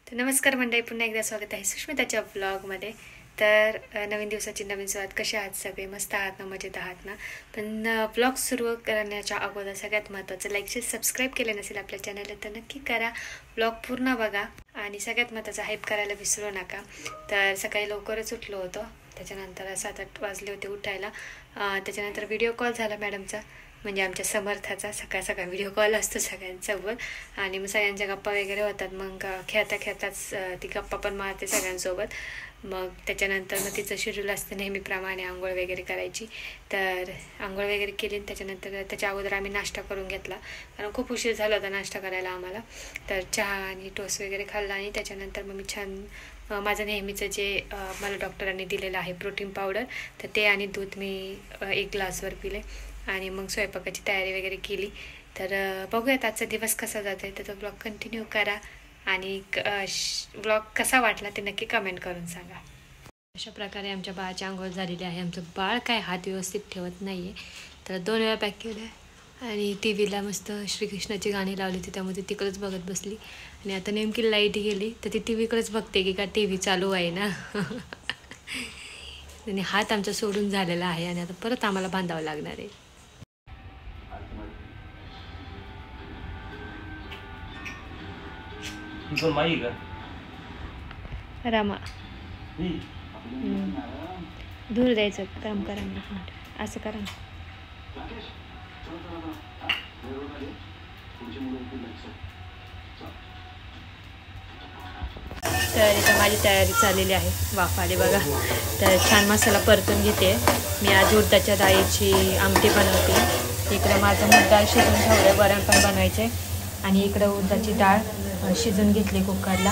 तर नमस्कार मंडळी, पुन्हा एकदा स्वागत आहे सुष्मिताच्या ब्लॉगमध्ये। तर नवीन दिवसाची नवीन सुरुवात। कशा आहात सगळे? मस्त आहात ना? मजेत आहात ना? पण ब्लॉग सुरू करण्याच्या अगोदर सगळ्यात महत्त्वाचं, लाईक शेअर सबस्क्राईब केलं नसेल आपल्या चॅनलला तर नक्की करा, ब्लॉग पूर्ण बघा आणि सगळ्यात महत्त्वाचं हाईप करायला विसरू नका। तर सकाळी लवकरच उठलो होतो, त्याच्यानंतर 7-8 वाजले होते उठायला। त्याच्यानंतर व्हिडिओ कॉल झाला मॅडमचा, म्हणजे आमच्या समर्थाचा सकाळ सकाळ व्हिडिओ कॉल असतो सगळ्यांसोबत आणि मग सगळ्यांच्या गप्पा वगैरे होतात। मग खेळता खेळताच ती गप्पा पण मारते सगळ्यांसोबत। मग त्याच्यानंतर मग तिचं शेड्यूल असतं नेहमीप्रमाणे आंघोळ वगैरे करायची। तर आंघोळ वगैरे केली, त्याच्यानंतर त्याच्या अगोदर आम्ही नाश्ता करून घेतला, कारण खूप उशीर झाला होता नाश्ता करायला आम्हाला। तर चहा आणि टोस्ट वगैरे खाल्ला आणि त्याच्यानंतर मग मी छान माझं नेहमीचं जे मला डॉक्टरांनी दिलेलं आहे प्रोटीन पावडर, तर ते आणि दूध मी 1 ग्लासवर पिले आणि मग स्वयंपाकाची तयारी वगैरे केली। तर बघूयात आजचा दिवस कसा जातोय, तर तो ब्लॉग कंटिन्यू करा आणि ब्लॉग कसा वाटला ते नक्की कमेंट करून सांगा। अशा प्रकारे आमच्या बाळाची आंघोळ झालेली आहे। आमचं बाळ काय हात व्यवस्थित ठेवत नाही आहे, तर 2 वेळा पॅक केलं आहे आणि टी व्हीला मस्त श्रीकृष्णाची गाणी लावली होती, त्यामुळे ती तिकडंच बघत बसली आणि आता नेमकी लाईट गेली तर ती टी व्हीकडेच बघते की का टी व्ही चालू आहे ना। आणि हात आमचा सोडून झालेला आहे आणि आता परत आम्हाला बांधावं लागणार आहे। कोण माई का? रामा दूर द्यायचं काम करा ना, असं करा ना। तर इथं माझी तयारी चाललेली आहे, वाफ आली बघा। तर छान मसाला परतून घेते मी। आज उडदाच्या डाळीची आमटी बनवते। इकडं माझं मूग डाळ शिजून ठेवलं, वरण पण बनवायचे आणि इकडं उडदाची डाळ शिजून घेतली कुकरला।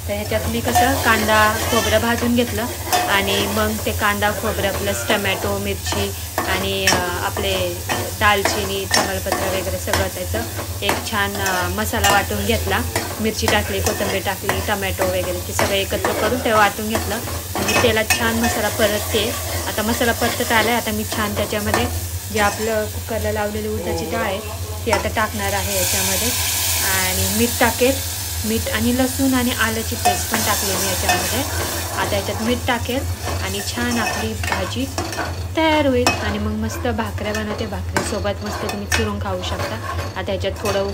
तर ह्याच्यात मी कसं कांदा खोबरं भाजून घेतलं आणि मग ते कांदा खोबरं प्लस टमॅटो मिरची आणि आपले दालचिनी तमालपत्र वगैरे सगळं त्याचं एक छान मसाला वाटून घेतला। मिरची टाकली, कोथिंबीर टाकली, टमॅटो वगैरे ते सगळं एकत्र करून ते वाटून घेतलं आणि तेलात छान मसाला परतते। आता मसाला परतत आला, आता मी छान त्याच्यामध्ये जे आपलं कुकरला लावलेली उडदाची डाळ आहे ती आता टाकणार आहे याच्यामध्ये आणि मीठ टाकेल, मीठ आणि लसूण आणि आल्याची पेस्ट पण टाकली मी याच्यामध्ये। आता याच्यात मीठ टाकेल आणि छान आपली भाजी तयार होईल आणि मग मस्त भाकऱ्या बनवते, भाकरीसोबत मस्त तुम्ही चिरून खाऊ शकता। आता याच्यात थोडं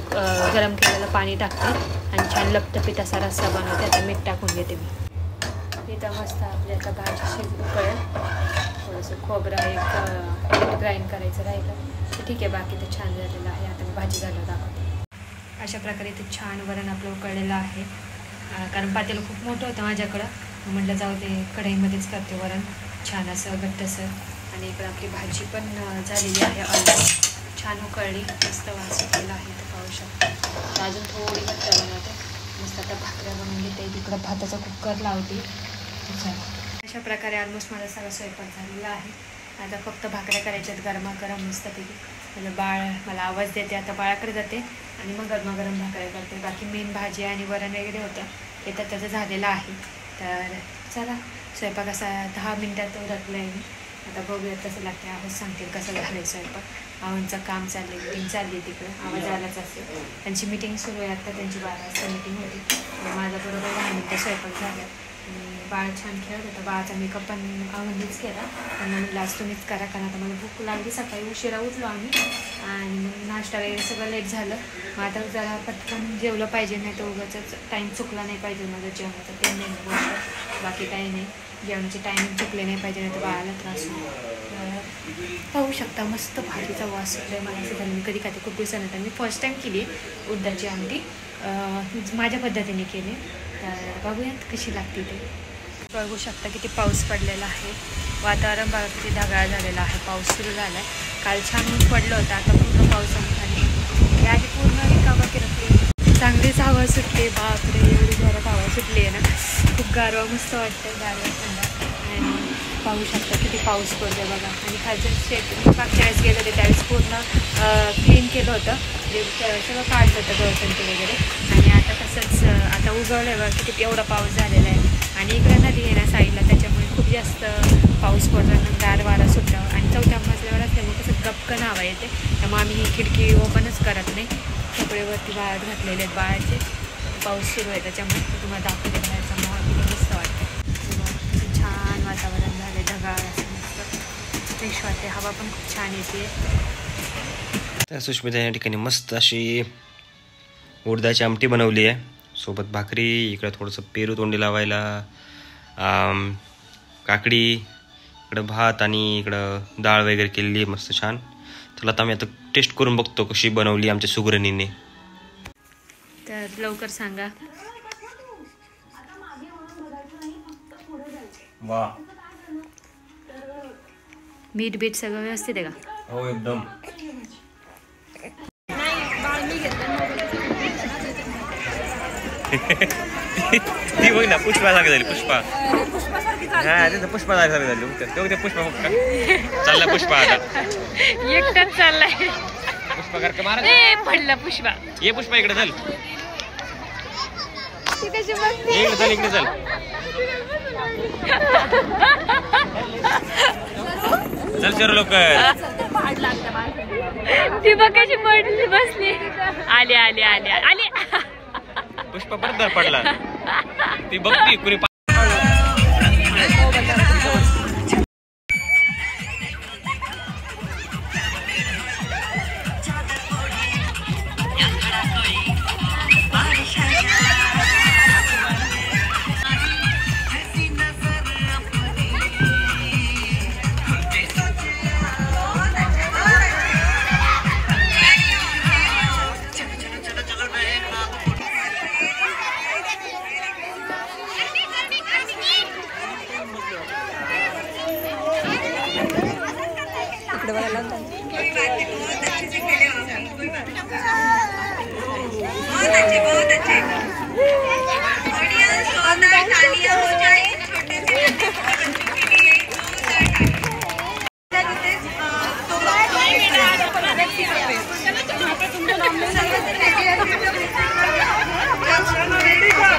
गरम केलेलं पाणी टाकते आणि छान लपटपीत असा रस्सा बनवते। आता मीठ टाकून घेते मी। इथं मस्त आपली आता भाजी शिजून कळेल, थोडंसं खोबरं एक ग्राइंड करायचं राहिलं तर ठीक आहे, बाकी तर छान झालेलं आहे। आता मी भाजी झालं दाखवते। अशा प्रकारे ते छान वरण आपलं उकळलेलं आहे, कारण पातेलं खूप मोठं होतं माझ्याकडं, म्हटलं जाऊ दे कढईमध्येच करते वरण छान असं घट्टसर। आणि इकडं आपली भाजी पण झालेली आहे, ऑलमोस्ट छान उकळली, मस्त वास सुटलेला आहे, तर पाहू शकतो। तर अजून थोडी घट्ट बनवते, मस्त आता भाकऱ्या बनवून घेते। तिकडं भाताचा कुकर लावते। अशा प्रकारे ऑलमोस्ट माझा सगळा स्वयंपाक झालेला आहे। आता फक्त भाकऱ्या करायच्यात गरमागरम मस्तपैकी। म्हणजे बाळ मला आवाज देते, आता बाळाकडे जाते आणि मग गरमागरम भाकऱ्या करते। बाकी मेन भाजी आणि वरण वगैरे होतं हे तर त्याचं झालेलं आहे। तर चला स्वयंपाक असा 10 मिनटात उरकलं आहे मी। आता बघूया कसं लागते, आवाज सांगतील कसं झालं आहे स्वयंपाक। आवांचं काम चाललं आहे, मीटिंग चालली आहे तिकडं, आवाज आलाच असेल। त्यांची मीटिंग सुरू आहे आता, त्यांची 12 वाजता मीटिंग होती। माझा बरोबर 10 मिनटं स्वयंपाक झाला आणि बाळ छान खेळत होतं। बाळाचा मेकअप पण आवडीच केला, त्यांना म्हटलं आज तुम्हीच करा, कारण आता मला भूक लागली। सकाळी उशिरा उठलो आम्ही आणि मग नाश्ता वगैरे सगळं लेट झालं। मग आता जरा पटकन जेवलं पाहिजे, नाही तर उगाचच टाईम चुकला नाही पाहिजे माझं जेवणाचा, ते नाही गोष्ट, बाकी काही नाही। जेवणाचे टायमिंग चुकले नाही पाहिजे, नाही तर बाळाला त्रास होईल। पाहू शकता मस्त भाजीचा वास सुटला मला असं झालं। मी कधी खाते खूप दिवसानंतर, मी फर्स्ट टाईम केली आहे उडदाची आमटी, माझ्या पद्धतीने केली। तर बघूयात कशी लागते ते। बघू शकता किती पाऊस पडलेला आहे, वातावरण बघा किती ढगाळ झालेलं आहे, पाऊस सुरू झाला आहे। काल छान ऊन पडलं होतं, आता पूर्ण पाऊस आणि याआधी पूर्ण रिकामा किरकली, चांगलीच हवा सुटली। बापरे एवढी जोरात हवा सुटली आहे ना, खूप गारवा मस्त वाटतं, गारवा थंडा। आणि पाहू शकता किती पाऊस पडतो बघा। आणि खालचं शेत मागच्या वेळेस गेलं होते त्यावेळेस पूर्ण क्लीन केलं होतं, जे सगळं काढलं होतं गवतंती वगैरे। आणि आता तसंच आता उगवलं आहे बघा, किती एवढा पाऊस झालेला आहे। आणि इकडं नदी आहे ना साईडला, त्याच्यामुळे खूप जास्त पाऊस पडतो, गार वारा सुटला आणि 4थ्या मजल्यावर असल्यामुळे कसं गपकन हवा येते, त्यामुळे आम्ही ही खिडकी ओपनच करत नाही। कपडेवरती वाळत घातलेले आहेत बाळाचे, पाऊस सुरू आहे त्याच्यामुळे तुम्हाला दाखवते बाहेरचा माहोल किती मस्त वाटतं. छान वातावरण झाले, ढगाळ असं मस्त फ्रेश वाटते, हवा पण खूप छान येते. तर सुष्मिता या ठिकाणी मस्त अशी उडदाची आमटी बनवली आहे, सोबत भाकरी, इकडं थोडंसं पेरू तोंडी लावायला, काकडी, इकडं भात आणि इकडं डाळ वगैरे केलेली आहे मस्त छान. चला आता मी आता टेस्ट करून बघतो कशी बनवली आमच्या सुगरणीने. तर लवकर सांगा. वा, मीठ बीठ सगळं व्यवस्थित आहे का? हो एकदम. ती बघ ना पुष्पा सारखी झाली, पुष्पा. हा तिथं पुष्पा सारखी झाली. तेवढं ते पुष्पा चालला, पुष्पा आता एकटाच चाललाय. पुष्पा कर मारा, पडला पुष्पा. ये पुष्पा इकडे चल, इकडे चल, इकडे चल. चल चल लवकर. ती बघ कशी पडली बसली. आले आले आले आले. पुष्पा परत पडला. ती बघती कुणी.